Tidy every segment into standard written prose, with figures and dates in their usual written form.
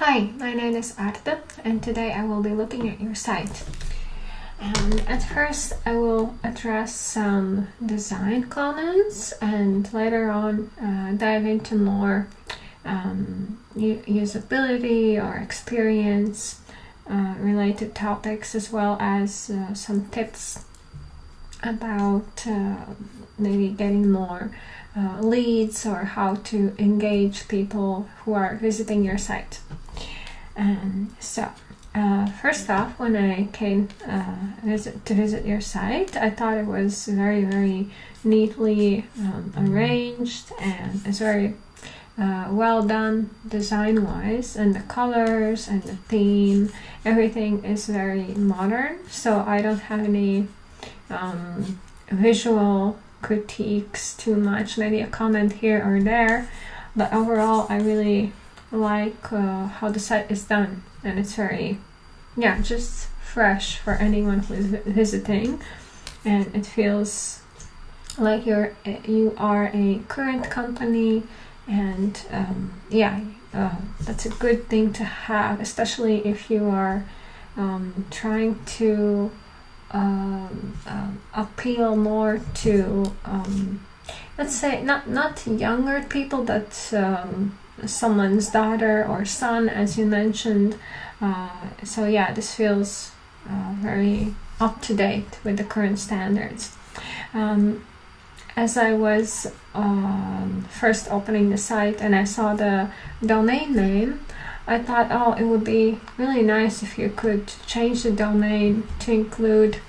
Hi, my name is Arda, and today I will be looking at your site. And at first I will address some design comments and later on dive into more usability or experience related topics, as well as some tips about maybe getting more leads or how to engage people who are visiting your site. First off, when I came to visit your site, I thought it was very, very neatly arranged, and it's very well done design-wise, and the colors and the theme, everything is very modern, so I don't have any visual critiques too much, maybe a comment here or there, but overall I really like how the site is done, and it's very just fresh for anyone who is visiting, and it feels like you are a current company, and that's a good thing to have, especially if you are trying to appeal more to let's say not younger people, but someone's daughter or son, as you mentioned. This feels very up to date with the current standards. As I was first opening the site and I saw the domain name, I thought, it would be really nice if you could change the domain to include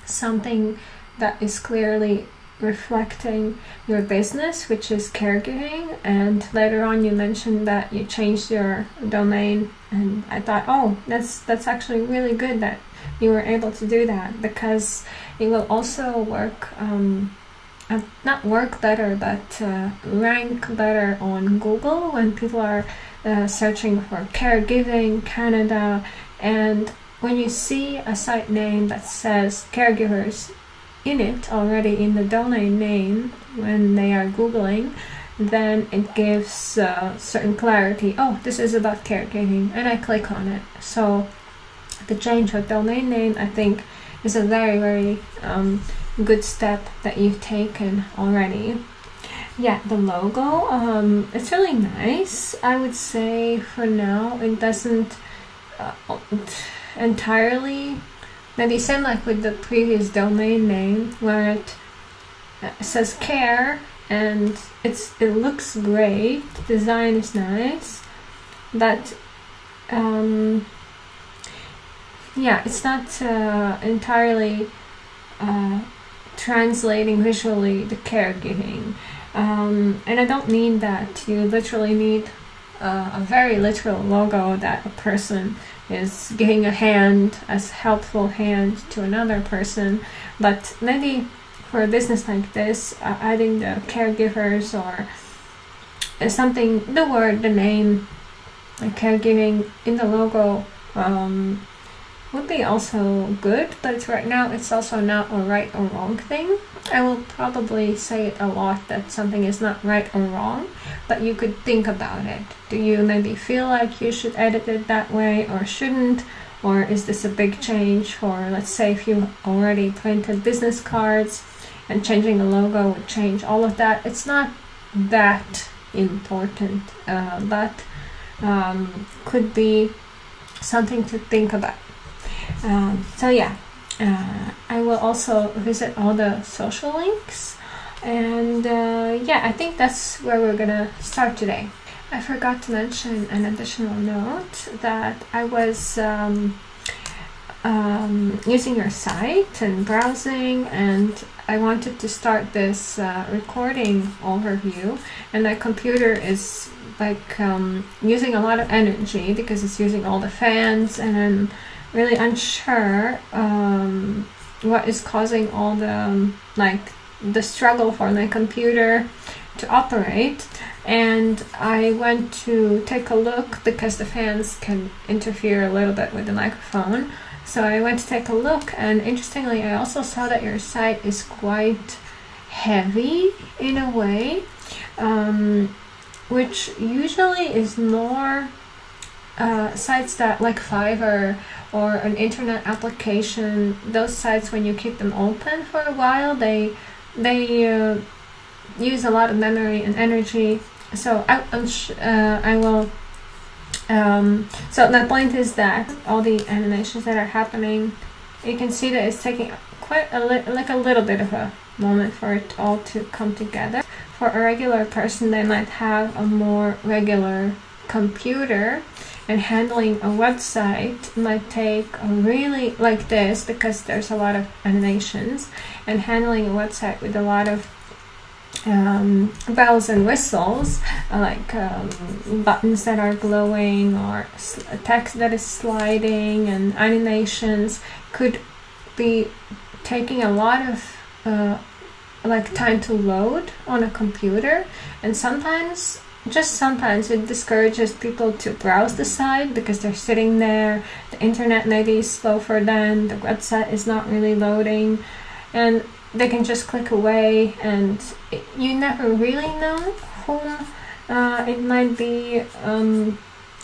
something that is clearly reflecting your business, which is caregiving. And later on you mentioned that you changed your domain, and I thought, that's actually really good that you were able to do that, because it will also work not work better, but rank better on Google when people are searching for caregiving Canada. And when you see a site name that says caregivers in it already in the domain name when they are Googling, then it gives certain clarity. This is about caregiving, and I click on it. So the change of domain name, I think, is a very, very good step that you've taken already. The logo, it's really nice. I would say for now it doesn't entirely maybe same like with the previous domain name, where it says care, and it looks great, design is nice, but it's not entirely translating visually the caregiving, and I don't mean that you literally need a very literal logo that a person is giving a hand as helpful hand to another person, but maybe for a business like this, adding the caregivers or something, the name caregiving in the logo would be also good, but right now it's also not a right or wrong thing. I will probably say it a lot that something is not right or wrong, but you could think about it. Do you maybe feel like you should edit it that way or shouldn't? Or is this a big change for, let's say, if you already printed business cards and changing the logo would change all of that? It's not that important, but could be something to think about. I will also visit all the social links, and I think that's where we're gonna start today. I forgot to mention an additional note that I was using your site and browsing, and I wanted to start this recording overview, and my computer is using a lot of energy because it's using all the fans, and I'm really unsure what is causing all the struggle for my computer to operate. And I went to take a look because the fans can interfere a little bit with the microphone. So I went to take a look, and interestingly I also saw that your site is quite heavy in a way, which usually is more sites that like Fiverr or an internet application, those sites, when you keep them open for a while, they use a lot of memory and energy. So I will. So my point is that all the animations that are happening, you can see that it's taking quite a little bit of a moment for it all to come together. For a regular person, they might have a more regular computer, and handling a website might take a really like this, because there's a lot of animations, and handling a website with a lot of bells and whistles, like buttons that are glowing, or text that is sliding, and animations could be taking a lot of like time to load on a computer, and sometimes it discourages people to browse the site because they're sitting there, the internet maybe is slow for them, the website is not really loading, and they can just click away, and you never really know whom it might be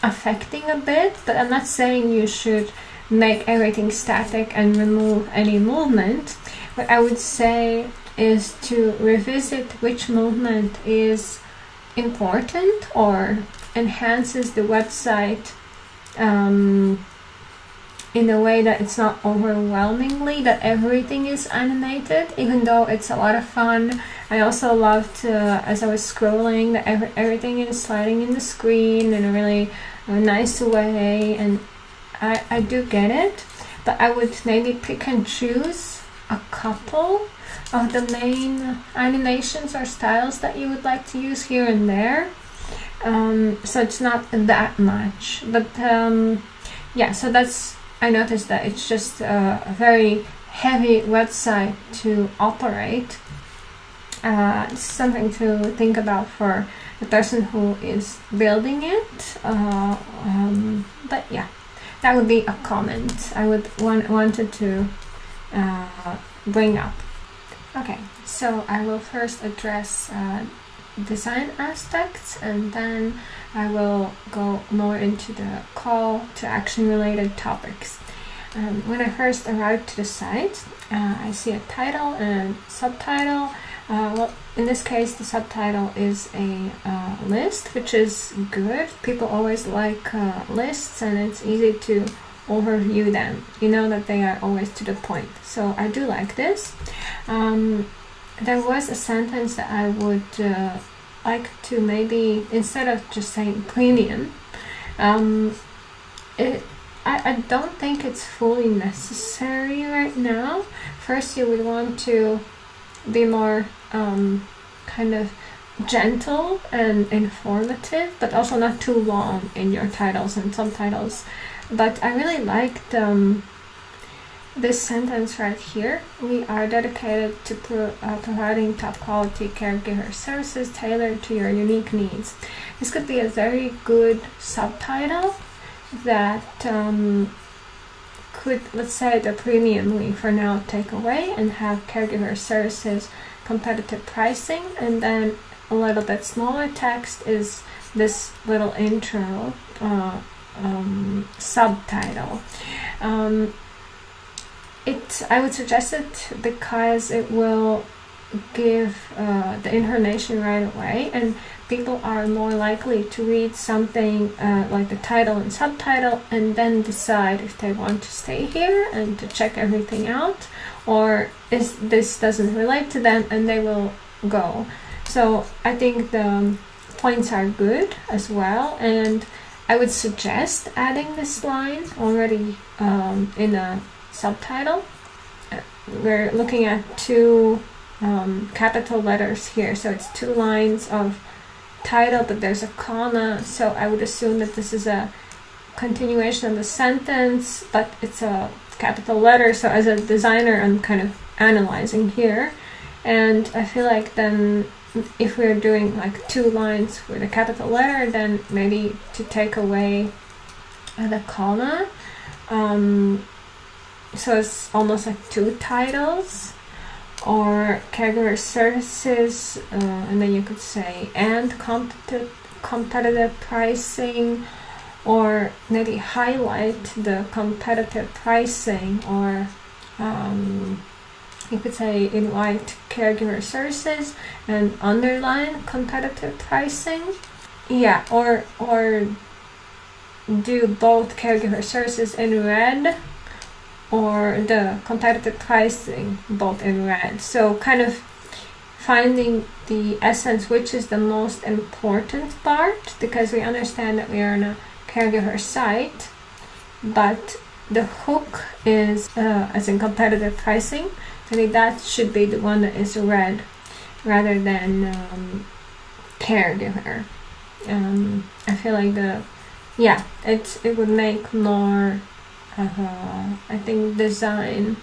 affecting a bit. But I'm not saying you should make everything static and remove any movement. What I would say is to revisit which movement is important or enhances the website in a way that it's not overwhelmingly that everything is animated, even though it's a lot of fun. I also loved as I was scrolling that everything is sliding in the screen in a really nice way, and I do get it, but I would maybe pick and choose a couple of the main animations or styles that you would like to use here and there, so it's not that much. But yeah, so that's, I noticed that it's just a very heavy website to operate. It's something to think about for the person who is building it. But yeah, that would be a comment I would wanted to bring up. Okay, so I will first address design aspects, and then I will go more into the call to action related topics. When I first arrived to the site, I see a title and subtitle. Well, in this case, the subtitle is a list, which is good. People always like lists, and it's easy to overview them. You know that they are always to the point. So I do like this. There was a sentence that I would like to maybe, instead of just saying premium, I don't think it's fully necessary right now. First, you would want to be more kind of gentle and informative, but also not too long in your titles and subtitles. But I really liked this sentence right here. We are dedicated to providing top quality caregiver services tailored to your unique needs. This could be a very good subtitle that could, let's say, the premium we for now take away and have caregiver services competitive pricing, and then a little bit smaller text is this little intro subtitle. I would suggest it because it will give the information right away, and people are more likely to read something like the title and subtitle and then decide if they want to stay here and to check everything out, or if this doesn't relate to them and they will go. So I think the points are good as well, and I would suggest adding this line already in a subtitle. We're looking at two capital letters here, so it's 2 lines of title, but there's a comma, so I would assume that this is a continuation of the sentence, but it's a capital letter. So as a designer, I'm kind of analyzing here, and I feel like then if we're doing like 2 lines with a capital letter, then maybe to take away the comma, so it's almost like 2 titles, or caregiver services, and then you could say and competitive pricing, or maybe highlight the competitive pricing, or you could say invite caregiver services and underline competitive pricing. Yeah, or do both caregiver services in red or the competitive pricing both in red. So kind of finding the essence, which is the most important part, because we understand that we are on a caregiver site, but the hook is as in competitive pricing. I think that should be the one that is red rather than caregiver. I feel like it would make more I think design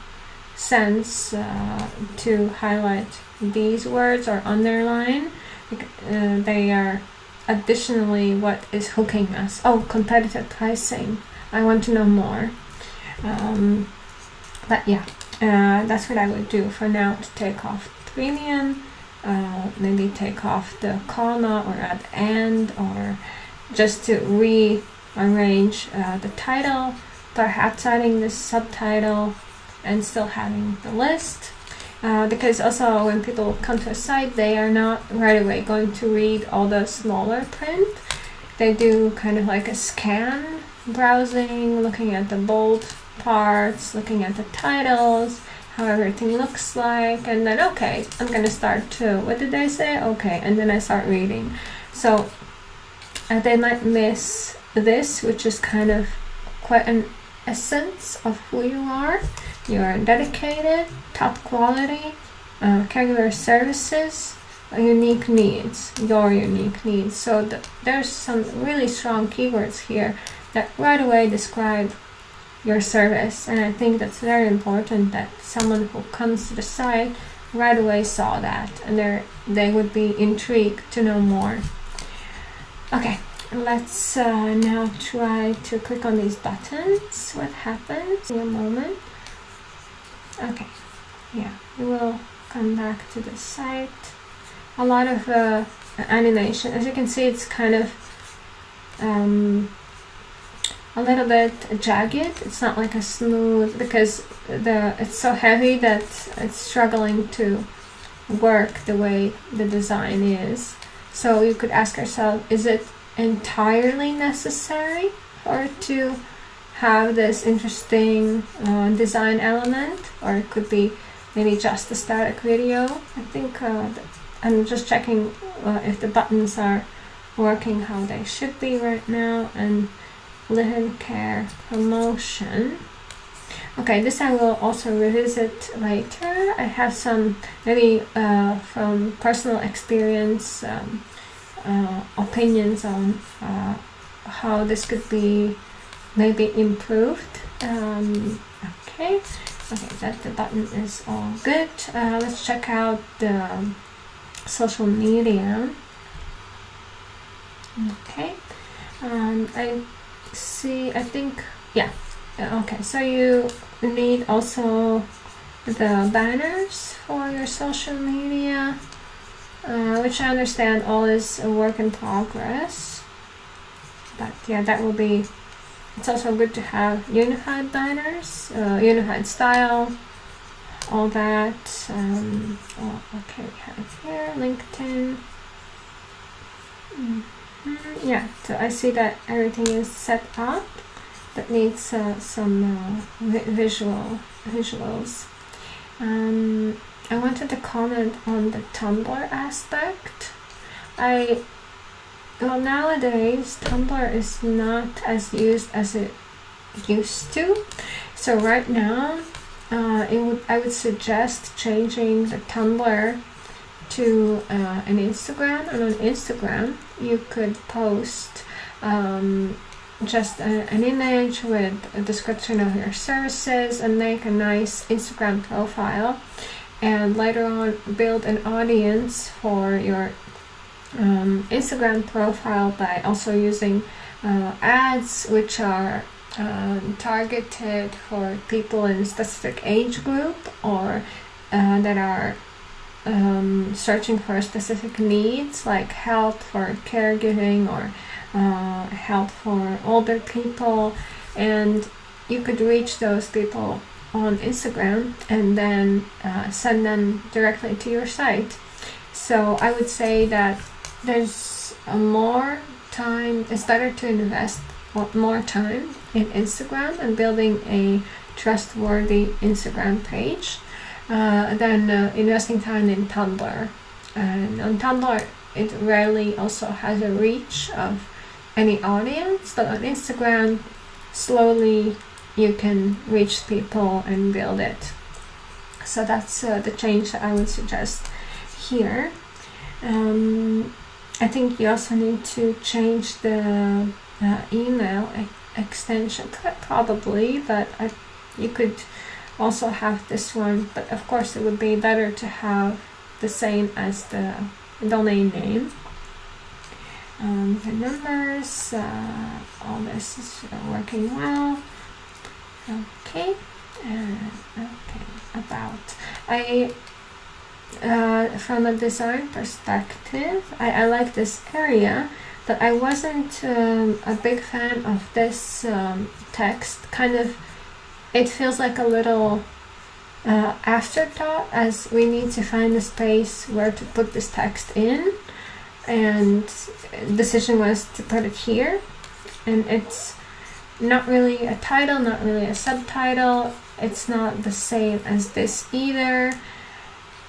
sense to highlight these words or underline. They are additionally what is hooking us. Oh, competitive pricing. I want to know more. But yeah, that's what I would do for now, to take off premium, maybe take off the comma or at the end, or just to rearrange the title, perhaps adding the subtitle and still having the list. Because also when people come to a site, they are not right away going to read all the smaller print. They do kind of like a scan, browsing, looking at the bold parts, looking at the titles, how everything looks like, and then okay, I'm gonna start to, what did they say? Okay, and then I start reading. So they might miss this, which is kind of quite an essence of who you are. You are dedicated, top quality, caregiver services, unique needs, your unique needs. So there's some really strong keywords here that right away describe your service, and I think that's very important that someone who comes to the site right away saw that, and they would be intrigued to know more. Okay, let's now try to click on these buttons. What happens in a moment? Okay, yeah, we will come back to the site. A lot of animation. As you can see, it's kind of a little bit jagged. It's not like a smooth, because it's so heavy that it's struggling to work the way the design is. So you could ask yourself, is it entirely necessary for it to have this interesting design element, or it could be maybe just a static video? I think I'm just checking if the buttons are working how they should be right now. And Living Care Promotion. Okay, this I will also revisit later. I have some maybe from personal experience opinions on how this could be maybe improved. Okay, that the button is all good. Let's check out the social media. Okay, I think, yeah, okay, so you need also the banners for your social media, which I understand all is a work in progress, but yeah, that will be, it's also good to have unified banners, unified style, all that. Okay, we have here LinkedIn. Yeah, so I see that everything is set up. That needs some visuals. I wanted to comment on the Tumblr aspect. Nowadays Tumblr is not as used as it used to. So right now, I would suggest changing the Tumblr to an Instagram, and on Instagram you could post just an image with a description of your services and make a nice Instagram profile, and later on build an audience for your Instagram profile by also using ads which are targeted for people in a specific age group, or that are searching for specific needs, like help for caregiving, or help for older people, and you could reach those people on Instagram and then send them directly to your site. So I would say that there's more time, it's better to invest more time in Instagram and building a trustworthy Instagram page than investing time in Tumblr. And on Tumblr, it rarely also has a reach of any audience, but on Instagram, slowly you can reach people and build it. So that's the change that I would suggest here. I think you also need to change the email extension, probably, but you could also have this one, but of course it would be better to have the same as the domain name. The numbers, all this is working well. Okay, about. From a design perspective, I like this area, but I wasn't a big fan of this text. Kind of, it feels like a little afterthought, as we need to find a space where to put this text in, and decision was to put it here, and it's not really a title, not really a subtitle. It's not the same as this either.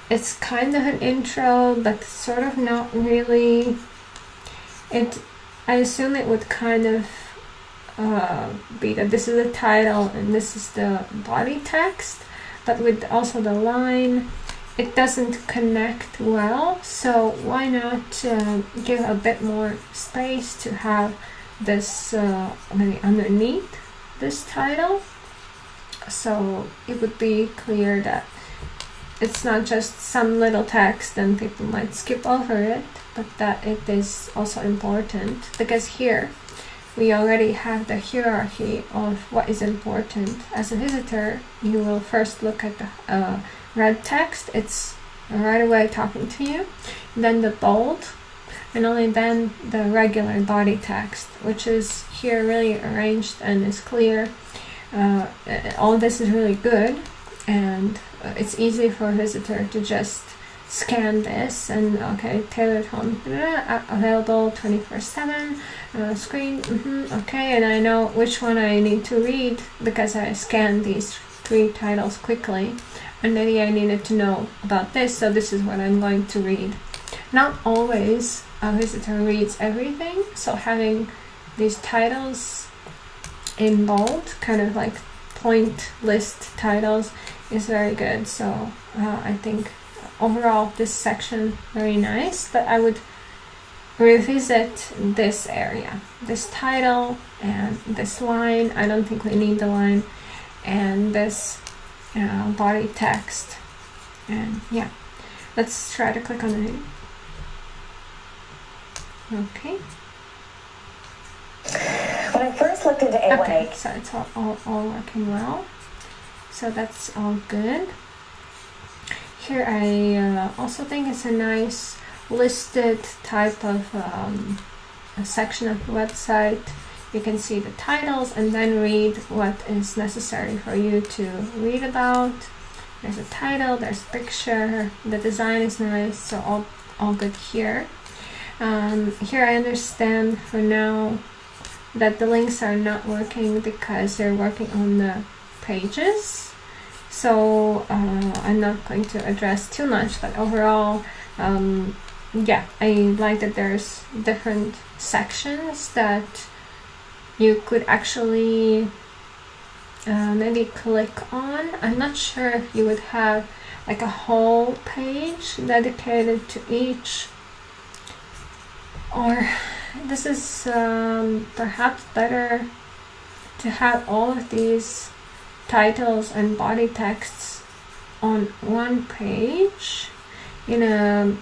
It's kind of an intro, but sort of not really. I assume it would kind of be that this is the title and this is the body text, but with also the line, it doesn't connect well. So why not give a bit more space to have this maybe underneath this title, so it would be clear that it's not just some little text and people might skip over it, but that it is also important, because here we already have the hierarchy of what is important. As a visitor, you will first look at the red text, it's right away talking to you, then the bold, and only then the regular body text, which is here really arranged and is clear. All this is really good, and it's easy for a visitor to just scan this and okay, tailored home, available 24/7, screen, okay, and I know which one I need to read because I scanned these 3 titles quickly, and maybe I needed to know about this, so this is what I'm going to read. Not always a visitor reads everything, so having these titles in bold, kind of like point list titles, is very good. So I think overall this section very nice, but I would revisit this area, this title and this line. I don't think we need the line, and this body text, and yeah, let's try to click on the name. Okay. When I first looked into A1A, okay, so it's all working well. So that's all good. Here I also think it's a nice listed type of a section of the website. You can see the titles and then read what is necessary for you to read about. There's a title, there's a picture, the design is nice, so all good here. Here I understand for now that the links are not working because they're working on the pages. So I'm not going to address too much, but overall, yeah, I like that there's different sections that you could actually maybe click on. I'm not sure if you would have like a whole page dedicated to each, or this is perhaps better to have all of these titles and body texts on one page in a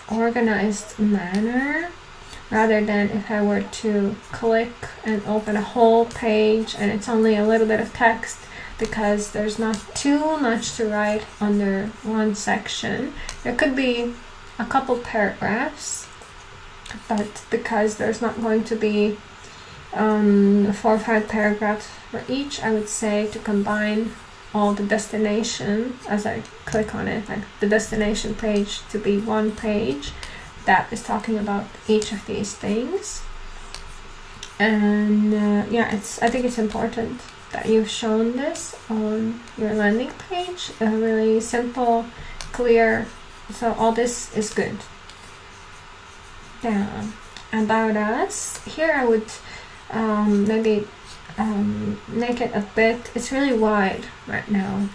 organized manner, rather than if I were to click and open a whole page and it's only a little bit of text, because there's not too much to write under one section. There could be a couple paragraphs, but because there's not going to be 4 or 5 paragraphs for each, I would say to combine all the destination as I click on it, like the destination page to be one page that is talking about each of these things. And I think it's important that you've shown this on your landing page, really simple, clear, so all this is good. Yeah, about us, here I would maybe make it a bit, it's really wide right now,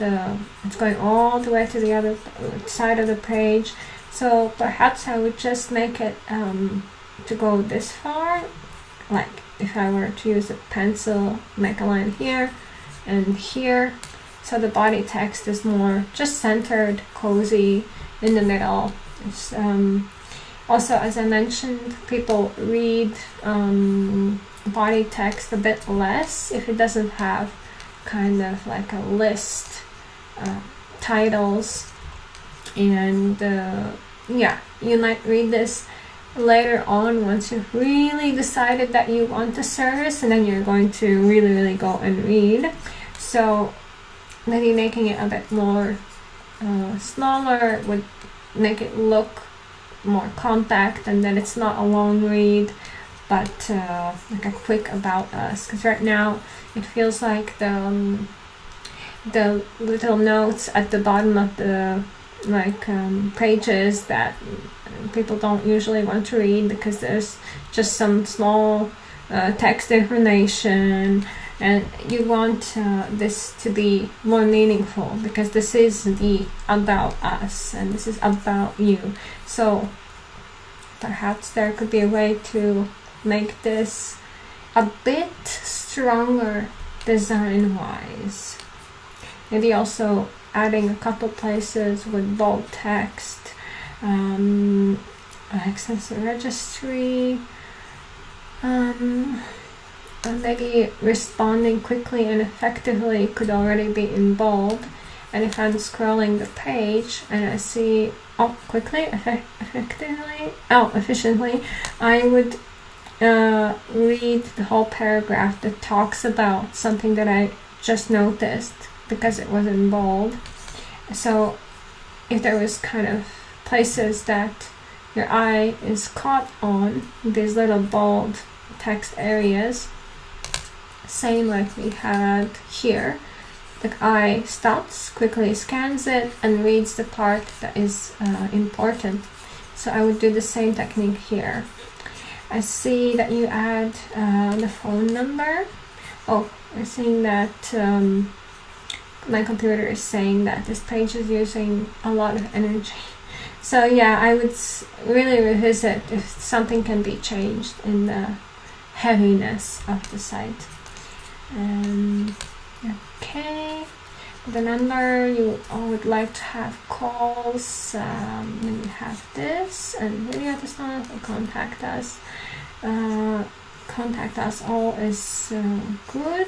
it's going all the way to the other side of the page, so perhaps I would just make it to go this far, like if I were to use a pencil, make a line here and here, so the body text is more just centered, cozy, in the middle. It's, also, as I mentioned, people read body text a bit less if it doesn't have kind of like a list, titles, and you might read this later on once you've really decided that you want the service, and then you're going to really go and read. So maybe making it a bit more smaller would make it look more compact, and then it's not a long read but like a quick about us, because right now it feels like the little notes at the bottom of the pages that people don't usually want to read because there's just some small text information, and you want this to be more meaningful because this is the about us and this is about you. So perhaps there could be a way to make this a bit stronger design wise. Maybe also adding a couple places with bold text, access registry, and maybe responding quickly and effectively could already be in bold. And if I'm scrolling the page and I see efficiently, I would read the whole paragraph that talks about something that I just noticed because it was in bold. So if there was kind of places that your eye is caught on, these little bold text areas, same like we had here, the eye stops, quickly scans it, and reads the part that is important. So I would do the same technique here. I see that you add the phone number. Oh, I'm seeing that my computer is saying that this page is using a lot of energy. So yeah, I would really revisit if something can be changed in the heaviness of the site. Okay, the number you would like to have calls, then you have this, and video testimonials will contact us. Contact us all is good.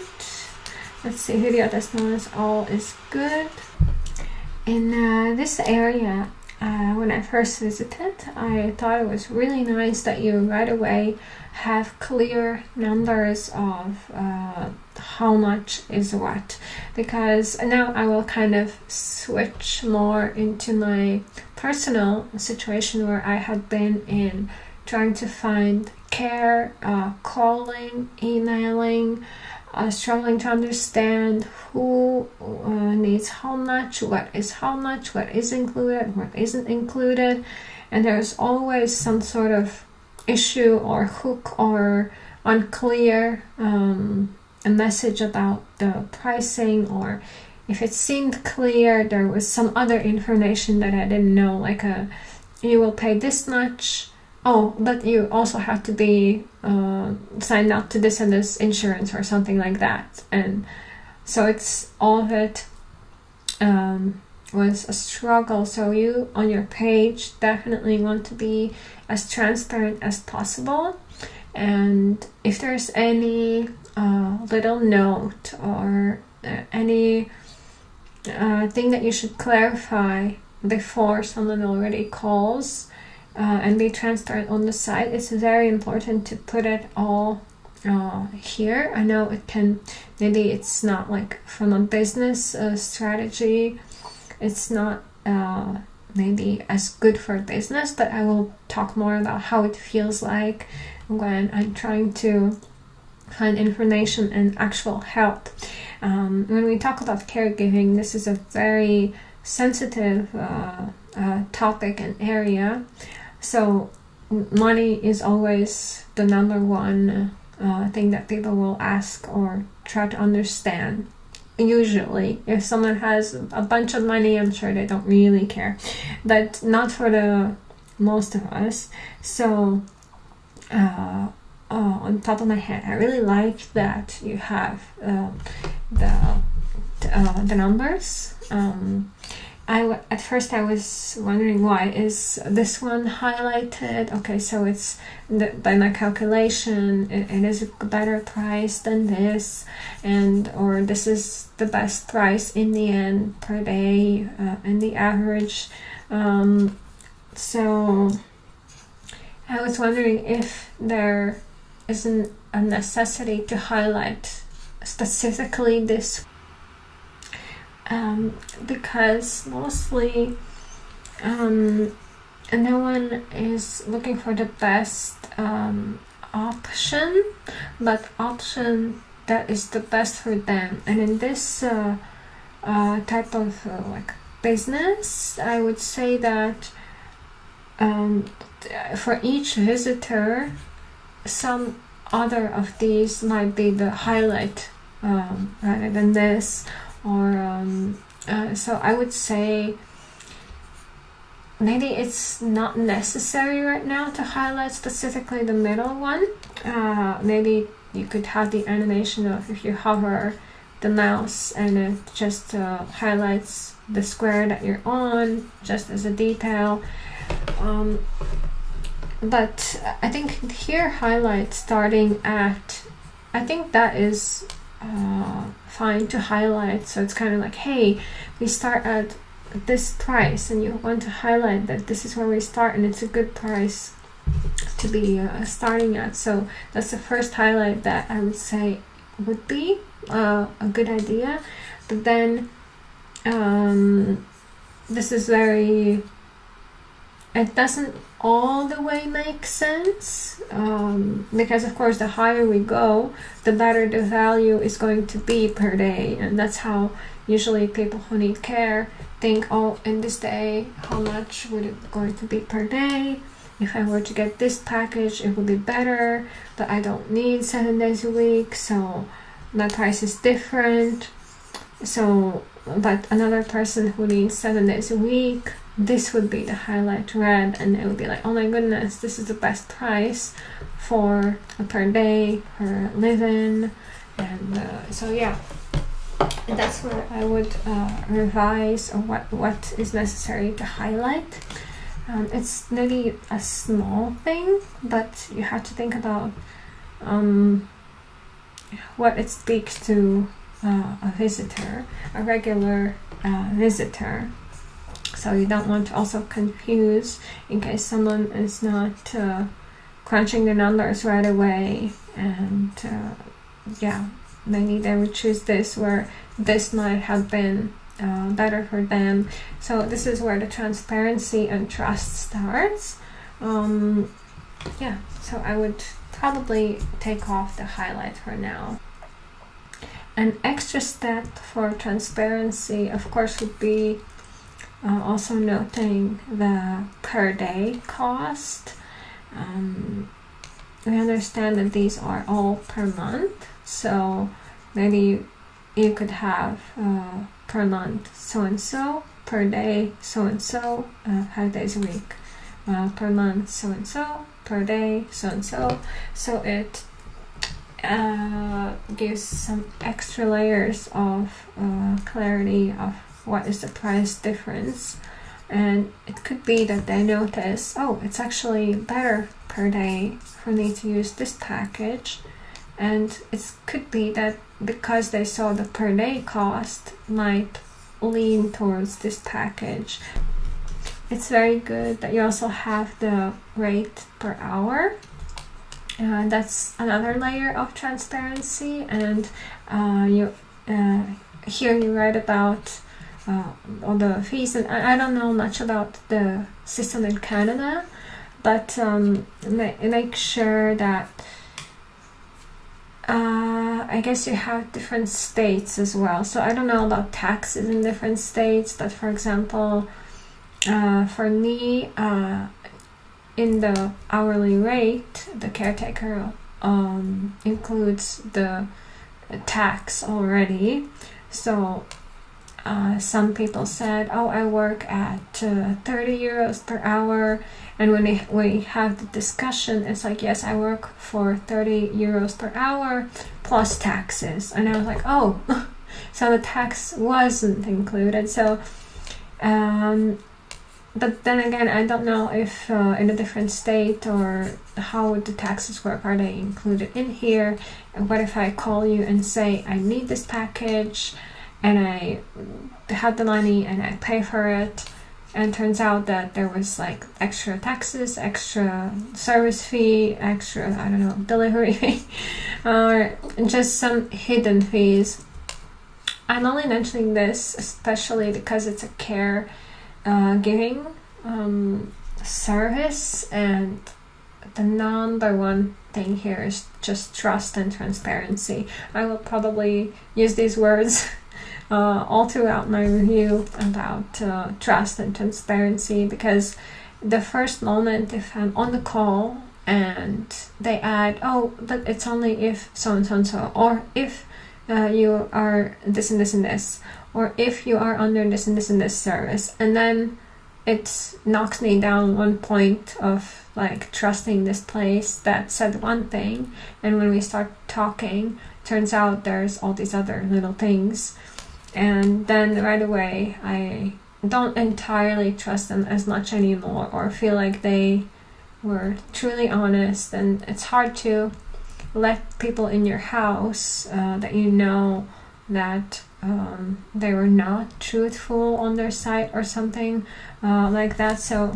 Let's see, video testimonials all is good. In this area, when I first visited, I thought it was really nice that you right away have clear numbers of how much is what, because now I will kind of switch more into my personal situation where I had been in trying to find care, calling, emailing, struggling to understand who needs how much, what is included, what isn't included, and there's always some sort of issue or hook or unclear a message about the pricing, or if it seemed clear there was some other information that I didn't know, like you will pay this much, but you also have to be signed up to this and this insurance or something like that. And so it's all of it was a struggle. So you on your page definitely want to be as transparent as possible, and if there's any little note or any thing that you should clarify before someone already calls, and be transparent on the side. It's very important to put it all here. I know it can, maybe it's not like from a business strategy, it's not maybe as good for business, but I will talk more about how it feels like when I'm trying to find information and actual help. When we talk about caregiving, this is a very sensitive topic and area. So money is always the number one thing that people will ask or try to understand. Usually, if someone has a bunch of money, I'm sure they don't really care, but not for the most of us. So on top of my head, I really like that you have the numbers. At first I was wondering, why is this one highlighted? Okay, so it's by my calculation, it is a better price than this, or this is the best price in the end per day, in the average. So I was wondering if there isn't a necessity to highlight specifically this, because mostly no one is looking for the best option, but option that is the best for them. And in this type of like business, I would say that for each visitor, some other of these might be the highlight rather than this. Or so I would say maybe it's not necessary right now to highlight specifically the middle one. Maybe you could have the animation of if you hover the mouse and it just highlights the square that you're on, just as a detail. But I think here highlight starting at, I think that is fine to highlight. So it's kind of like, hey, we start at this price, and you want to highlight that this is where we start, and it's a good price to be starting at. So that's the first highlight that I would say would be a good idea. But then this is very, it doesn't all the way make sense, because of course the higher we go, the better the value is going to be per day. And that's how usually people who need care think, oh, in this day, how much would it going to be per day? If I were to get this package, it would be better, but I don't need 7 days a week, so my price is different. So, but another person who needs 7 days a week, this would be the highlight red, and it would be like, oh my goodness, this is the best price for a per day, per live-in. And so yeah, that's where I would revise, or what is necessary to highlight. It's maybe a small thing, but you have to think about what it speaks to a visitor, a regular visitor. So you don't want to also confuse in case someone is not crunching the numbers right away, and maybe they would choose this where this might have been better for them. So this is where the transparency and trust starts. So I would probably take off the highlight for now. An extra step for transparency, of course, would be also noting the per day cost. We understand that these are all per month, so maybe you could have per month so and so, per day so and so, 5 days a week, per month so and so, per day so and so. So it gives some extra layers of clarity of what is the price difference. And it could be that they notice, oh, it's actually better per day for me to use this package. And it could be that because they saw the per day cost might lean towards this package. it's very good that you also have the rate per hour. That's another layer of transparency, and you here you write about all the fees, and I don't know much about the system in Canada, but make sure that I guess you have different states as well. So I don't know about taxes in different states, but for example, for me, in the hourly rate, the caretaker includes the tax already. So some people said, oh, I work at 30 euros per hour. And when we have the discussion, it's like, yes, I work for 30 euros per hour plus taxes. And I was like, oh, so the tax wasn't included. So, but then again, I don't know if in a different state or how would the taxes work. Are they included in here? And what if I call you and say, I need this package and I have the money and I pay for it? And turns out that there was like extra taxes, extra service fee, extra, I don't know, delivery fee, or just some hidden fees. I'm only mentioning this especially because it's a caregiving service, and the number one thing here is just trust and transparency. I will probably use these words all throughout my review about trust and transparency, because the first moment if I'm on the call and they add, oh, but it's only if so and so and so, or if you are this and this and this, or if you are under this and this and this service, and then it knocks me down one point of like trusting this place that said one thing, and when we start talking, turns out there's all these other little things. And then right away I don't entirely trust them as much anymore, or feel like they were truly honest. And it's hard to let people in your house that you know that they were not truthful on their site or something like that. So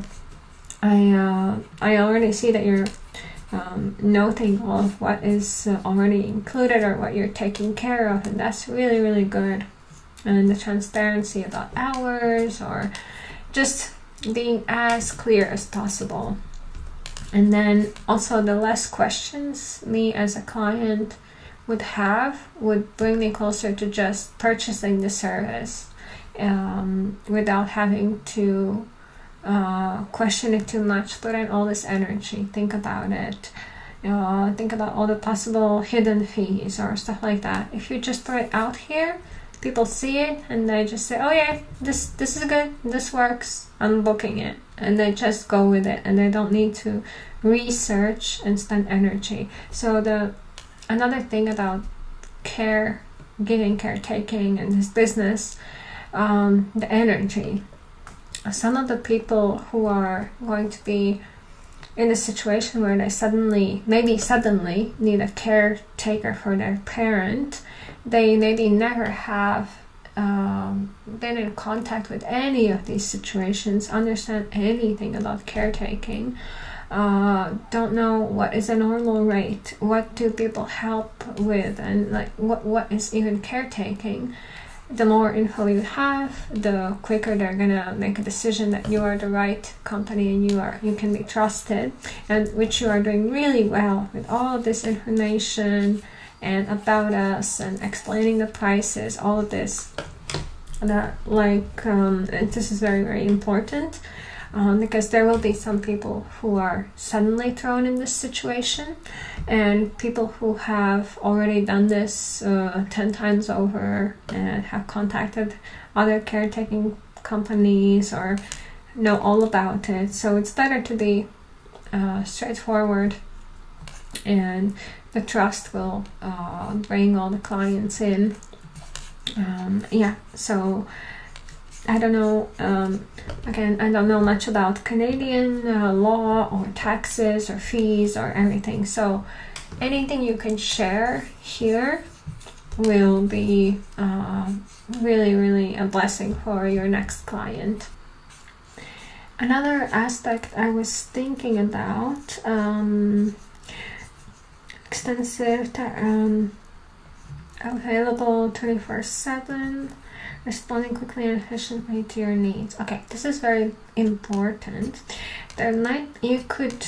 I already see that you're noting all of what is already included or what you're taking care of, and that's really, really good. And the transparency about hours, or just being as clear as possible. And then also the less questions me as a client would have would bring me closer to just purchasing the service without having to question it too much, put in all this energy, think about it, think about all the possible hidden fees or stuff like that. If you just put it out here, people see it and they just say, oh yeah, this is good, this works, I'm booking it, and they just go with it, and they don't need to research and spend energy. So another thing about caregiving, caretaking, and this business, the energy. Some of the people who are going to be in a situation where they maybe suddenly need a caretaker for their parent, they maybe never have been in contact with any of these situations, understand anything about caretaking, don't know what is a normal rate, what do people help with, and like what is even caretaking. The more info you have, the quicker they're gonna make a decision that you are the right company and you can be trusted, and which you are doing really well with all of this information and about us and explaining the prices, all of this. This is very, very important, because there will be some people who are suddenly thrown in this situation, and people who have already done this 10 times over and have contacted other caretaking companies or know all about it. So it's better to be straightforward, and the trust will bring all the clients in. So I don't know, again, I don't know much about Canadian law or taxes or fees or everything. So anything you can share here will be really, really a blessing for your next client. Another aspect I was thinking about, extensive, available 24/7, responding quickly and efficiently to your needs. Okay, this is very important. You could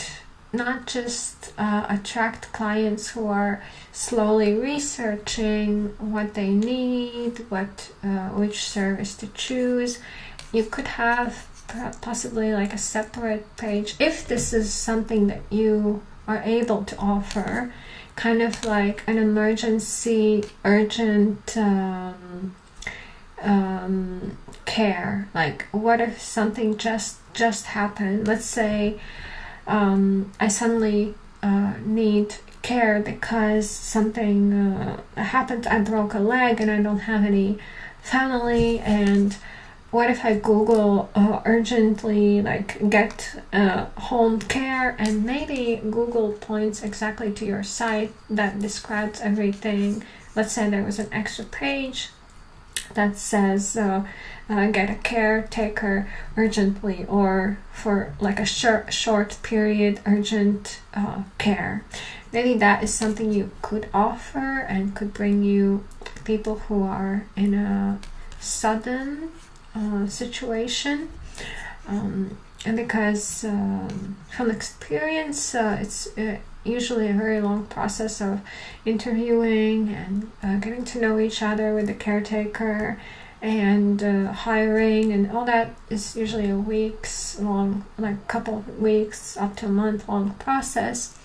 not just attract clients who are slowly researching what they need, which service to choose. You could have possibly like a separate page, if this is something that you are able to offer, kind of like an emergency urgent care. Like, what if something just happened? Let's say I suddenly need care because something happened. I broke a leg and I don't have any family, and what if I Google urgently, like, get home care, and maybe Google points exactly to your site that describes everything. Let's say there was an extra page that says get a caretaker urgently, or for like a short period urgent care. Maybe that is something you could offer and could bring you people who are in a sudden situation, and because from experience it's usually a very long process of interviewing and getting to know each other with the caretaker, and hiring, and all that is usually a weeks long, like couple of weeks up to a month long process.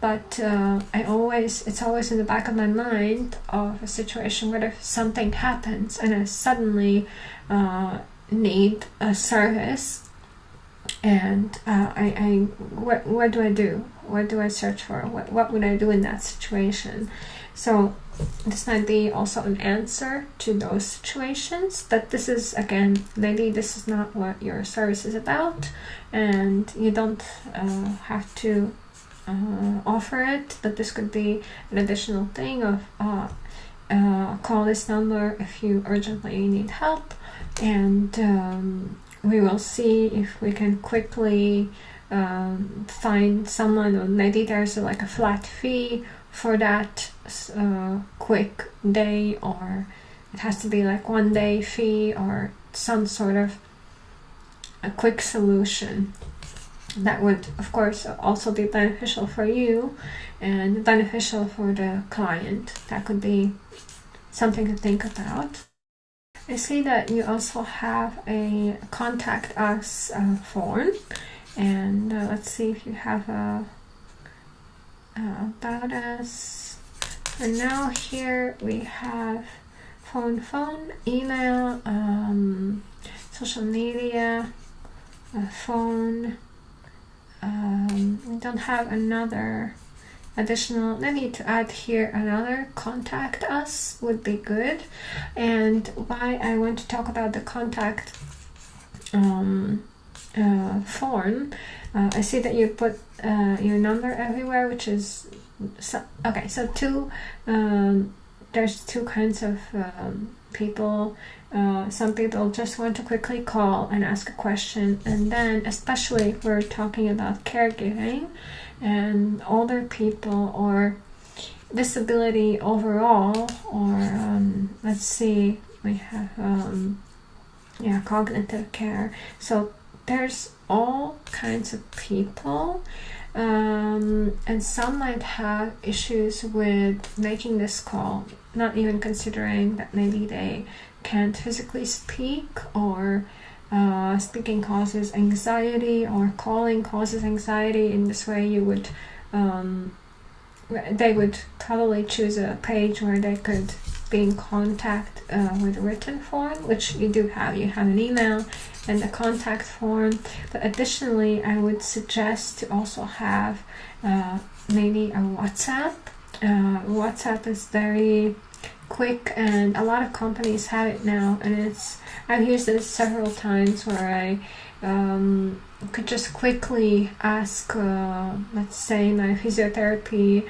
But it's always in the back of my mind of a situation where if something happens and I suddenly need a service, and what do I do? What do I search for? What would I do in that situation? So this might be also an answer to those situations. But this is, again, maybe this is not what your service is about, and you don't have to offer it, but this could be an additional thing of call this number if you urgently need help, and we will see if we can quickly find someone, or maybe there's like a flat fee for that quick day, or it has to be like 1 day fee, or some sort of a quick solution that would, of course, also be beneficial for you and beneficial for the client. That could be something to think about. I see that you also have a contact us form, and let's see if you have a about us. For now, here we have phone, email, social media, phone. We don't have another additional, maybe to add here another contact us would be good. And why I want to talk about the contact form, I see that you put your number everywhere, which is okay. So there's two kinds of people. Some people just want to quickly call and ask a question, and then especially if we're talking about caregiving and older people or disability overall, or let's see, we have cognitive care. So there's all kinds of people, and some might have issues with making this call, not even considering that maybe they can't physically speak, or speaking causes anxiety, or calling causes anxiety. In this way, you would they would probably choose a page where they could be in contact with a written form, which you do have. You have an email and a contact form, but additionally, I would suggest to also have maybe a WhatsApp. WhatsApp is very quick, and a lot of companies have it now, and I've used it several times where I could just quickly ask, let's say my physiotherapy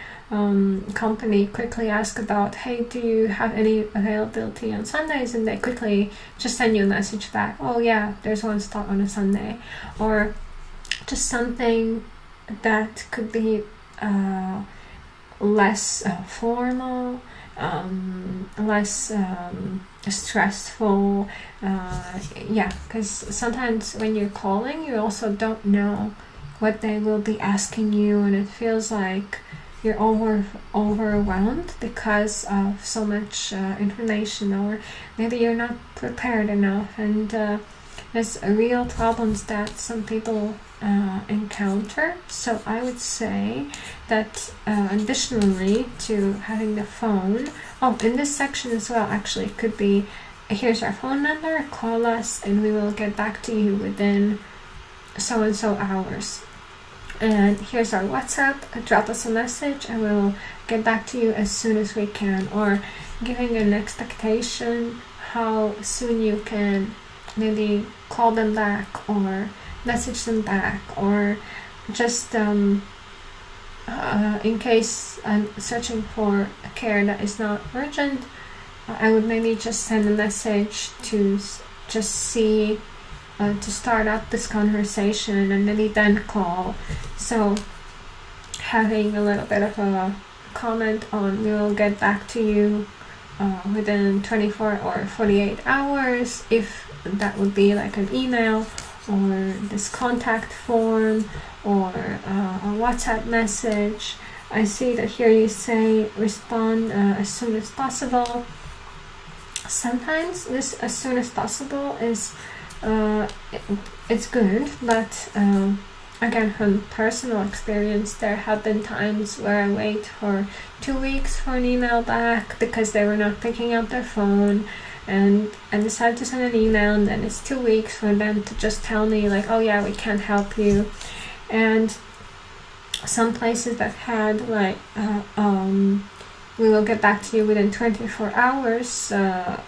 company quickly ask about, hey, do you have any availability on Sundays? And they quickly just send you a message back, oh yeah, there's one slot on a Sunday. Or just something that could be less formal, less stressful, because sometimes when you're calling, you also don't know what they will be asking you, and it feels like you're overwhelmed because of so much information, or maybe you're not prepared enough, and there's real problems that some people encounter. So I would say that additionally to having the phone, in this section as well, actually, it could be, here's our phone number, call us and we will get back to you within so and so hours. And here's our WhatsApp, drop us a message and we'll get back to you as soon as we can. Or giving an expectation how soon you can maybe call them back or message them back, or just in case I'm searching for a care that is not urgent, I would maybe just send a message to just see, to start up this conversation and maybe then call. So having a little bit of a comment on, we will get back to you within 24 or 48 hours, if that would be like an email or this contact form or a WhatsApp message. I see that here you say respond as soon as possible. Sometimes this as soon as possible is it's good, but again, from personal experience, there have been times where I wait for 2 weeks for an email back because they were not picking up their phone, and I decided to send an email, and then it's 2 weeks for them to just tell me like, oh yeah, we can't help you. And some places that had like we will get back to you within 24 hours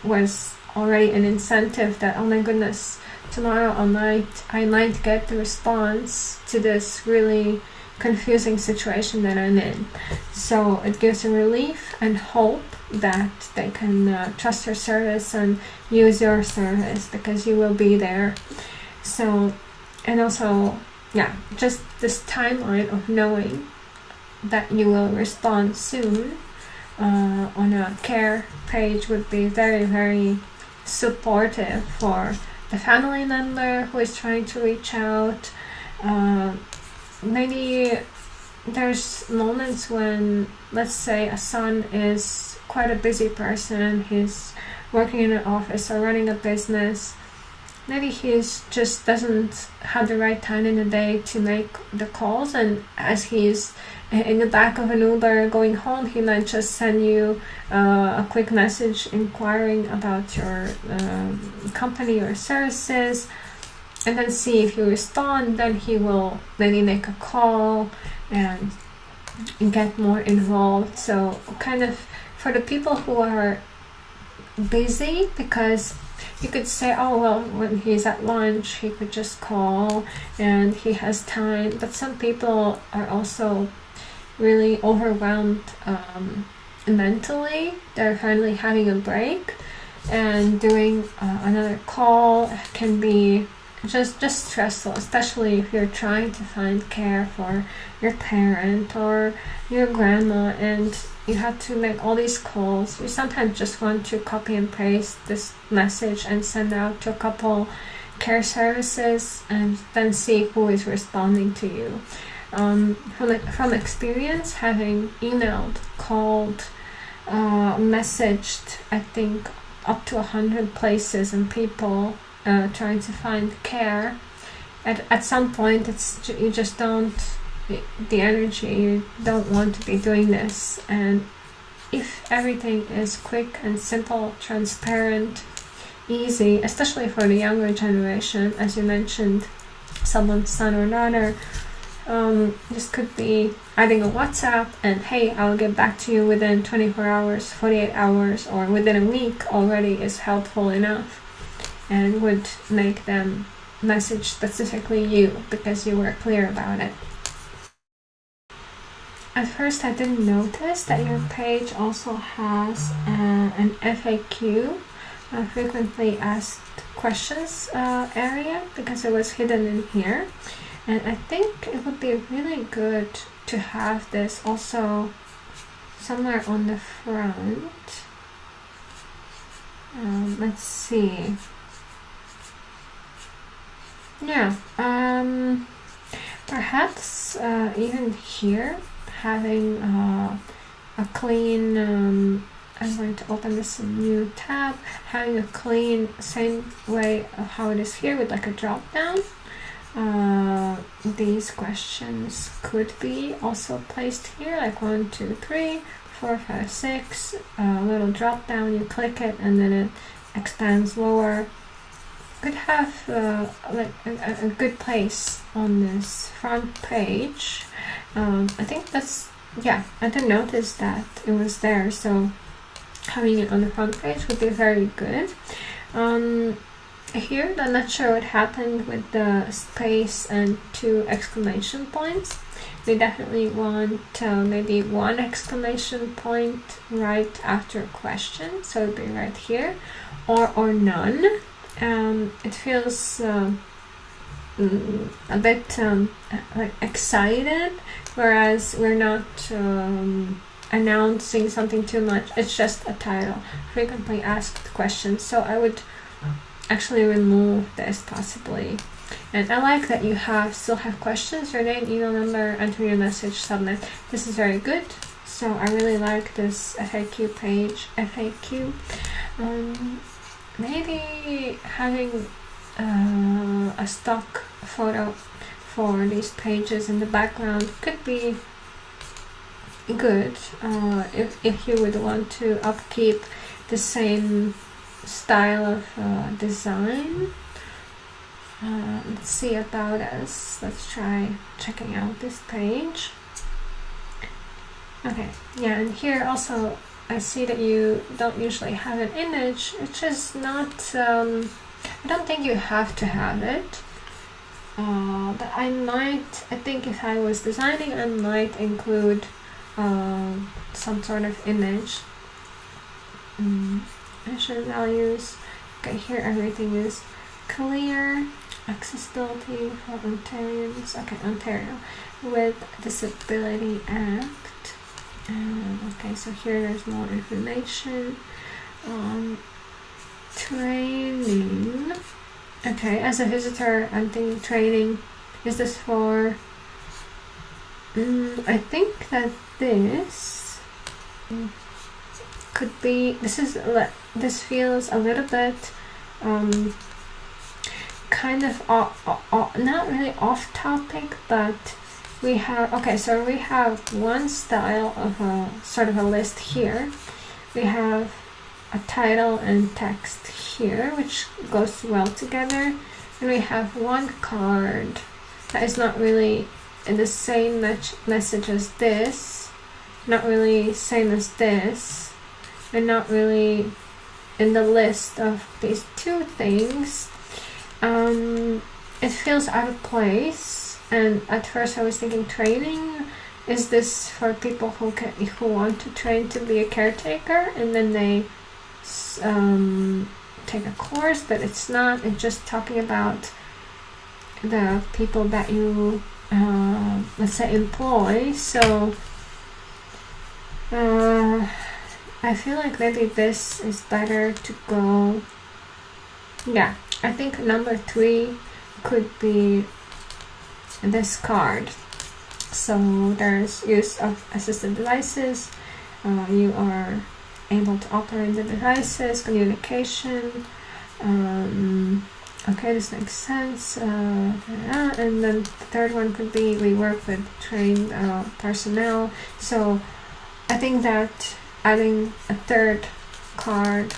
was already an incentive that, oh my goodness, tomorrow I might get the response to this really confusing situation that I'm in. So it gives a relief and hope that they can trust your service and use your service because you will be there. So, and also, just this timeline of knowing that you will respond soon on a care page would be very, very supportive for the family member who is trying to reach out. Maybe there's moments when, let's say, a son is quite a busy person, he's working in an office or running a business. Maybe he's just doesn't have the right time in the day to make the calls, and as he's in the back of an Uber going home, he might just send you a quick message inquiring about your company or services, and then see if you respond. Then he will maybe make a call and get more involved. So kind of for the people who are busy, because you could say, oh well, when he's at lunch he could just call and he has time, but some people are also really overwhelmed mentally. They're finally having a break, and doing another call can be just stressful, especially if you're trying to find care for your parent or your grandma and you have to make all these calls. You sometimes just want to copy and paste this message and send out to a couple care services and then see who is responding to you. From experience, having emailed, called, messaged, I think up to 100 places and people trying to find care, at some point you just don't, the energy, you don't want to be doing this. And if everything is quick and simple, transparent, easy, especially for the younger generation, as you mentioned, someone's son or daughter, this could be adding a WhatsApp and hey, I'll get back to you within 24 hours, 48 hours, or within a week already is helpful enough and would make them message specifically you because you were clear about it. At first I didn't notice that your page also has an FAQ, frequently asked questions area, because it was hidden in here. And I think it would be really good to have this also somewhere on the front. Let's see. Yeah, perhaps even here, having a clean, I'm going to open this new tab, having a clean, same way of how it is here with like a drop down. These questions could be also placed here, like 1, 2, 3, 4, 5, 6, a little drop down, you click it and then it expands lower. Could have like a good place on this front page. I think that's, yeah, I didn't notice that it was there, so having it on the front page would be very good. Here, I'm not sure what happened with the space and 2 exclamation points. We definitely want maybe 1 exclamation point right after question, so it'd be right here, or none. It feels a bit like excited, whereas we're not announcing something too much. It's just a title, frequently asked questions. So I would actually remove this possibly. And I like that you still have questions, your name, email number, enter your message, submit. This is very good. So I really like this FAQ page. FAQ. Maybe having a stock photo for these pages in the background could be good if you would want to upkeep the same style of design. Let's see about us. Let's try checking out this page. Okay, yeah, and here also I see that you don't usually have an image, which is not, I don't think you have to have it, but I think if I was designing, I might include some sort of image. Mission values. Okay, here everything is clear. Accessibility for Ontarians. Okay, Ontario with Disability Act. Okay, so here there's more information. Training. Okay, as a visitor, I'm thinking training. Is this for? I think that this could be. This feels a little bit kind of not really off topic, but we have, okay, so we have one style of a sort of a list here. We have a title and text here, which goes well together, and we have one card that is not really in the same message as this, not really same as this, and not really in the list of these 2 things. It feels out of place, and at first I was thinking training. Is this for people who want to train to be a caretaker, and then they take a course? But it's not. It's just talking about the people that you let's say employ. So I feel like maybe this is better to go. Yeah, I think number 3 could be this card. So there's use of assistive devices. You are able to operate the devices, communication. Okay, this makes sense. And then the 3rd one could be we work with trained personnel. So I think that adding a 3rd card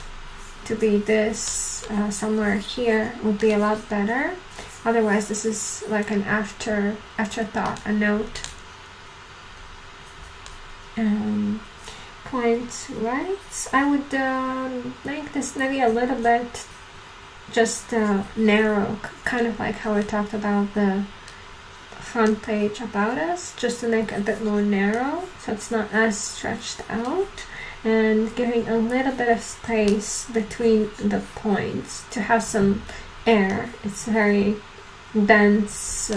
to be this somewhere here would be a lot better. Otherwise, this is like an afterthought, a note. Client rights. I would make this maybe a little bit just narrow, kind of like how we talked about the front page about us, just to make it a bit more narrow so it's not as stretched out, and giving a little bit of space between the points to have some air. It's very dense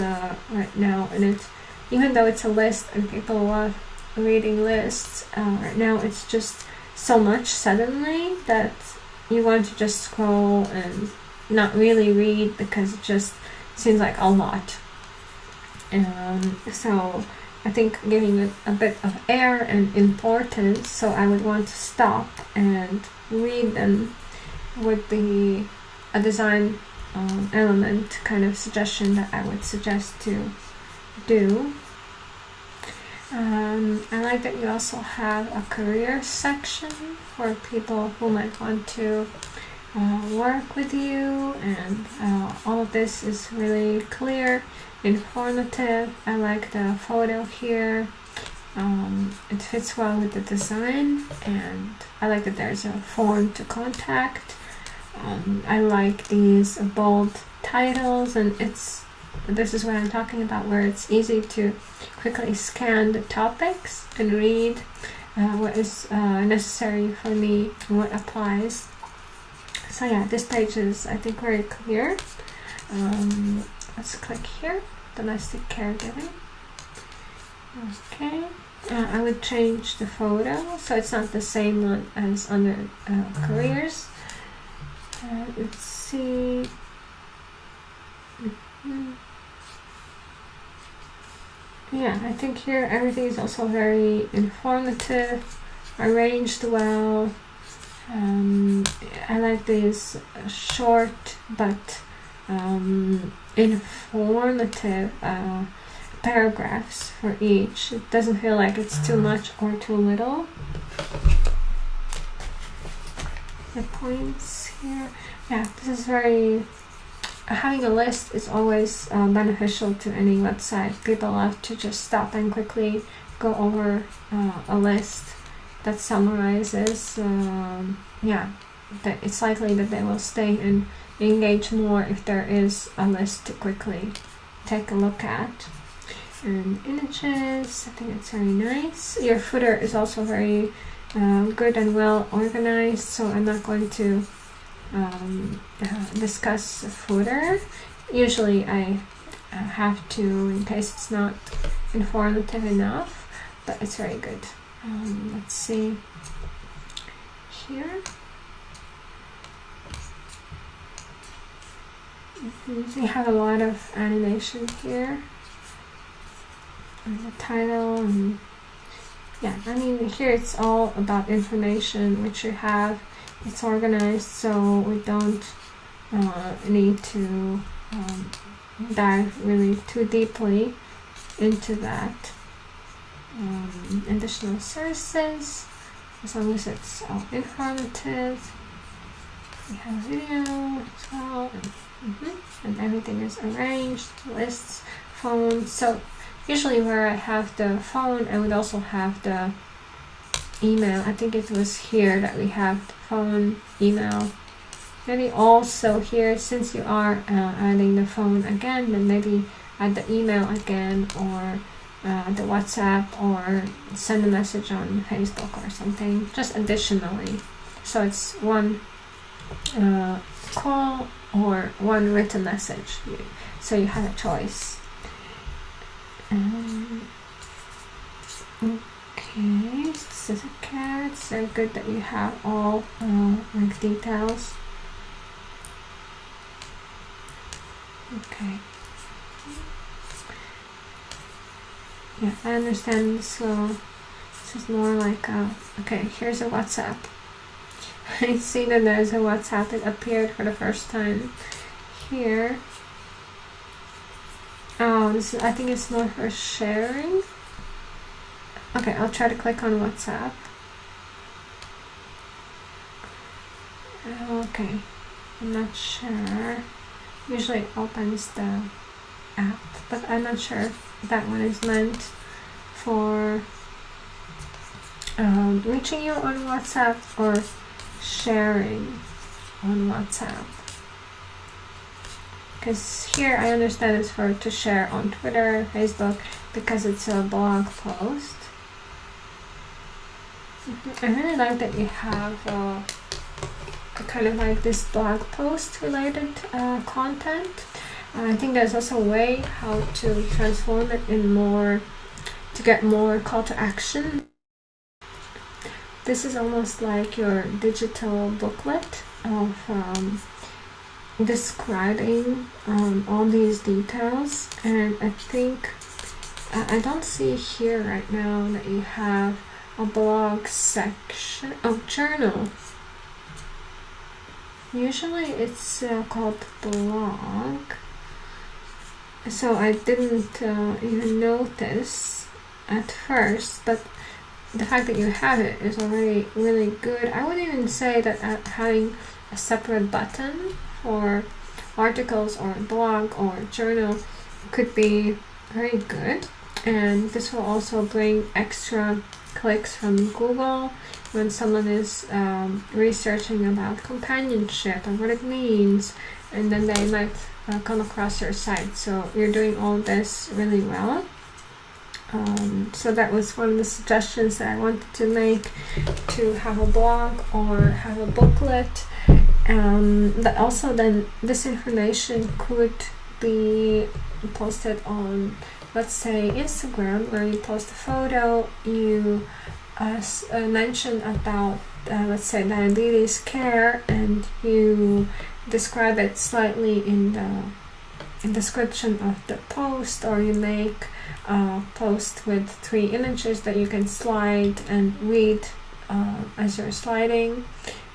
right now, and it's, even though it's a list and people love reading lists, right now it's just so much suddenly that you want to just scroll and not really read because it just seems like a lot. So I think giving it a bit of air and importance, so I would want to stop and read them, would be a design element kind of suggestion that I would suggest to do. I like that you also have a career section for people who might want to work with you, and all of this is really clear, informative. I like the photo here. It fits well with the design, and I like that there's a form to contact. I like these bold titles, and this is what I'm talking about, where it's easy to quickly scan the topics and read what is necessary for me and what applies. So yeah, this page is, I think, very clear. Let's click here, domestic caregiving. Okay, I would change the photo so it's not the same one as under careers. Let's see. Yeah, I think here everything is also very informative, arranged well. I like these short but informative paragraphs for each. It doesn't feel like it's too much or too little. The points here, yeah, this is very, having a list is always beneficial to any website. People love to just stop and quickly go over a list that summarizes. Yeah, that it's likely that they will stay and engage more if there is a list to quickly take a look at. And images, I think it's very nice. Your footer is also very good and well organized, so I'm not going to discuss the footer. Usually I have to, in case it's not informative enough, but it's very good. Let's see here. We have a lot of animation here, and the title, and yeah, I mean here it's all about information which you have. It's organized, so we don't need to dive really too deeply into that. Additional services, as long as it's all informative. We have video as well, and everything is arranged, lists, phones. So usually where I have the phone, I would also have the email. I think it was here that we have the phone, email. Maybe also here, since you are adding the phone again, then maybe add the email again, or the WhatsApp, or send a message on Facebook or something, just additionally. So it's one call or one written message, so you have a choice. Okay, this is a cat. It's very good that you have all like details. Okay. Yeah, I understand. So this is more like okay, here's a WhatsApp. I see that there's a WhatsApp. It appeared for the first time here. Oh, this is, I think it's more for sharing. Okay, I'll try to click on WhatsApp. Okay, I'm not sure. Usually it opens the app, but I'm not sure if that one is meant for reaching you on WhatsApp or sharing on WhatsApp. because here I understand it's for to share on Twitter, Facebook, because it's a blog post. I really like that you have kind of like this blog post related content. I think there's also a way how to transform it in more, to get more call to action. This is almost like your digital booklet of describing all these details, and I think I don't see here right now that you have a blog section of journal. Usually it's called blog, so I didn't even notice at first, but the fact that you have it is already really good. I would even say that having a separate button for articles or blog or journal could be very good, and this will also bring extra clicks from Google when someone is researching about companionship and what it means, and then they might come across your site. So you're doing all this really well. So that was one of the suggestions that I wanted to make, to have a blog or have a booklet. But also then this information could be posted on, let's say, Instagram, where you post a photo, you mention about let's say diabetes care, and you describe it slightly in the description of the post, or you make a post with 3 images that you can slide and read as you're sliding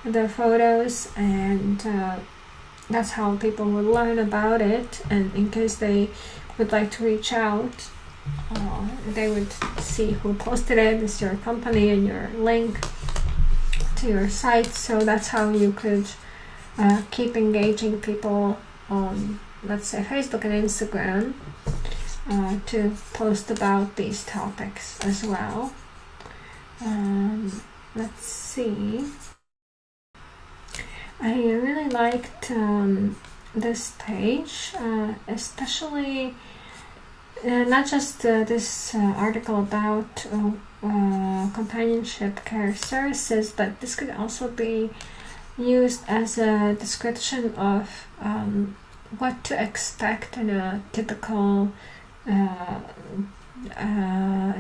the photos, and that's how people will learn about it. And in case they would like to reach out, they would see who posted it, it's your company and your link to your site. So that's how you could keep engaging people on, let's say, Facebook and Instagram, to post about these topics as well. Let's see. I really liked this page, especially not just this article about companionship care services, but this could also be used as a description of what to expect in a typical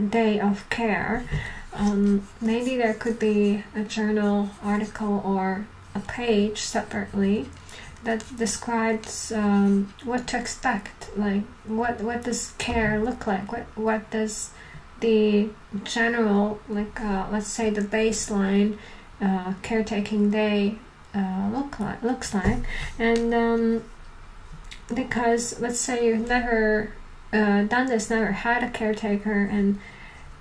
day of care. Maybe there could be a journal article or a page separately that describes what to expect, like what does care look like, what does the general, like let's say the baseline caretaking day looks like. And because let's say you've never done this, never had a caretaker, and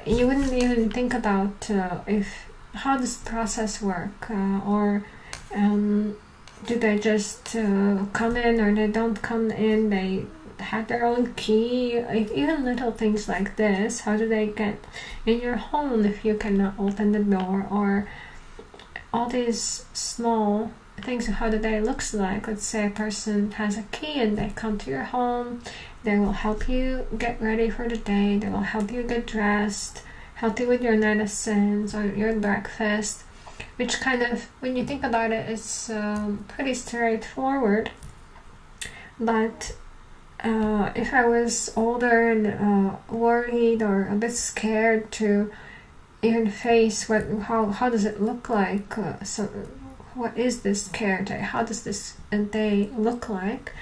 you wouldn't even think about how does the process work, or do they just come in, or they don't come in, they have their own key, like even little things like this. How do they get in your home if you cannot open the door, or all these small things of how the day looks like. Let's say a person has a key and they come to your home, they will help you get ready for the day, they will help you get dressed, help you with your medicines or your breakfast, which kind of, when you think about it, it's pretty straightforward. But if I was older and worried or a bit scared to even face how does it look like, so what is this care day, how does this day look like,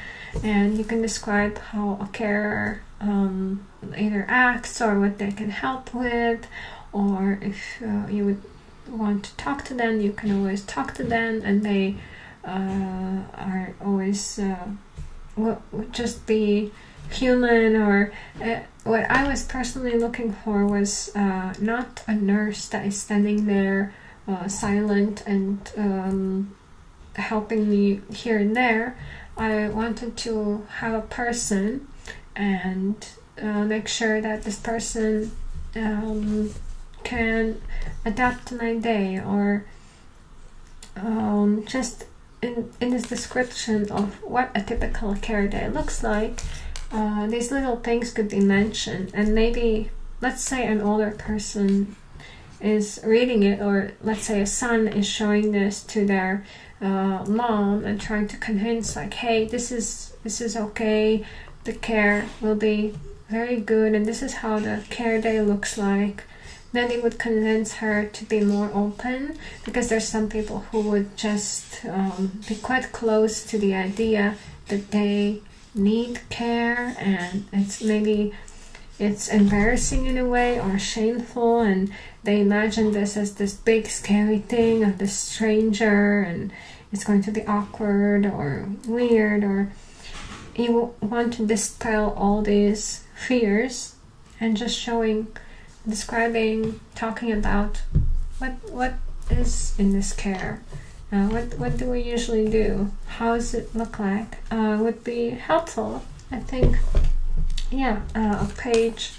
and you can describe how a carer either acts or what they can help with, or if you would want to talk to them, you can always talk to them, and they are always would just be human. Or what I was personally looking for was not a nurse that is standing there silent and helping me here and there. I wanted to have a person and make sure that this person can adapt to my day, or just in this description of what a typical care day looks like, these little things could be mentioned, and maybe, let's say an older person is reading it, or let's say a son is showing this to their mom and trying to convince, like, hey, this is okay, the care will be very good, and this is how the care day looks like. Then it would convince her to be more open, because there's some people who would just be quite close to the idea that they need care, and it's embarrassing in a way, or shameful, and they imagine this as this big scary thing of this stranger, and it's going to be awkward or weird, or you want to dispel all these fears and just describing, talking about what is in this care, what do we usually do, how does it look like, would be helpful, I think. Yeah, a page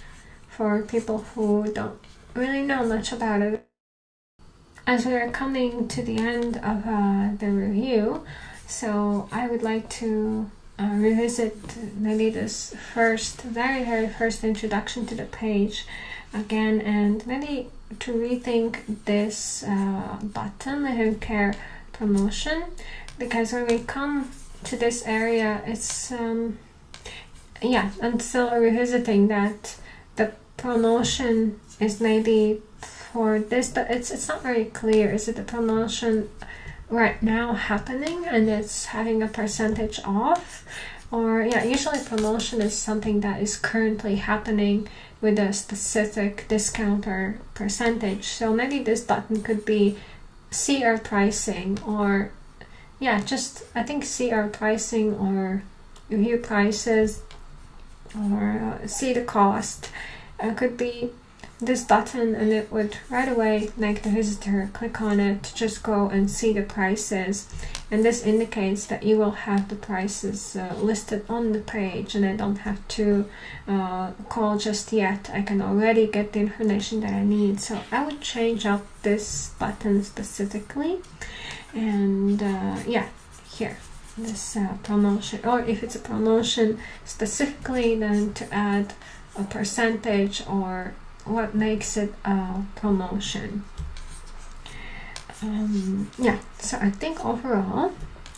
for people who don't really know much about it. As we are coming to the end of the review, so I would like to revisit maybe this very, very first introduction to the page again, and maybe to rethink this button, Live in Care promotion, because when we come to this area, it's I'm still revisiting that the promotion is maybe for this, but it's not very clear. Is it the promotion right now happening and it's having a percentage off? Or usually promotion is something that is currently happening with a specific discount or percentage. So maybe this button could be see our pricing, or I think see our pricing, or review prices, or see the cost. Could be this button, and it would right away make the visitor click on it to just go and see the prices, and this indicates that you will have the prices listed on the page, and I don't have to call just yet. I can already get the information that I need. So I would change up this button specifically, and here, this promotion, or if it's a promotion specifically, then to add a percentage or what makes it a promotion. So I think overall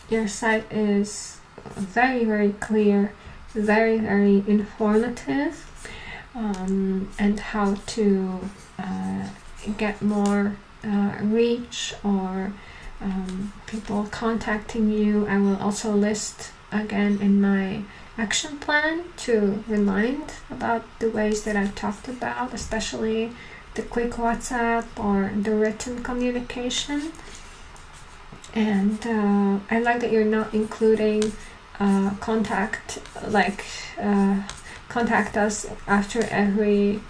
your site is very, very clear, very, very informative, and how to get more reach, or people contacting you. I will also list again in my action plan to remind about the ways that I've talked about, especially the quick WhatsApp or the written communication. And I like that you're not including contact us after every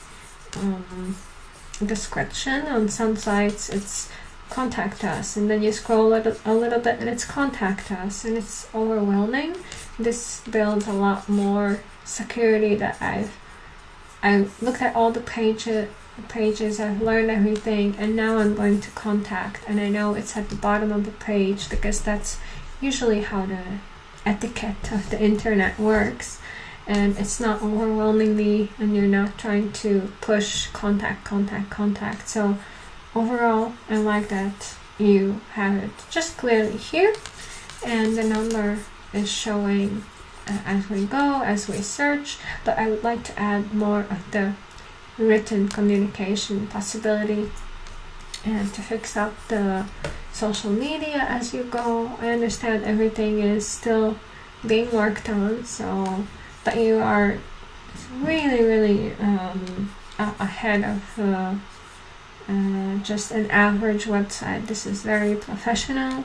description. On some sites it's contact us, and then you scroll a little bit and it's contact us, and it's overwhelming. This builds a lot more security that I've looked at all the pages, I've learned everything, and now I'm going to contact, and I know it's at the bottom of the page, because that's usually how the etiquette of the internet works, and it's not overwhelming me, and you're not trying to push contact. So overall, I like that you have it just clearly here, and the number is showing as we go, as we search, but I would like to add more of the written communication possibility, and to fix up the social media as you go. I understand everything is still being worked on, but you are really ahead of just an average website. This is very professional,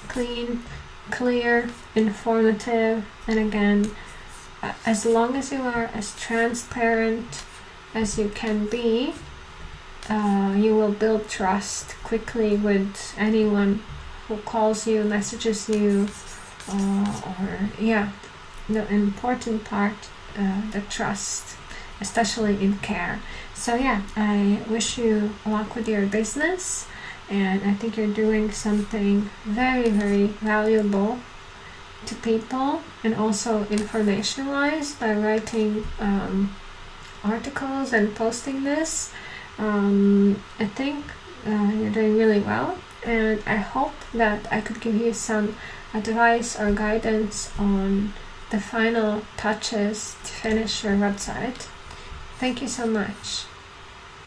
clean, clear, informative, and again, as long as you are as transparent as you can be, you will build trust quickly with anyone who calls you, messages you, the important part, the trust, especially in care. So I wish you luck with your business, and I think you're doing something very, very valuable to people, and also information-wise, by writing articles and posting this. I think you're doing really well, and I hope that I could give you some advice or guidance on the final touches to finish your website. Thank you so much.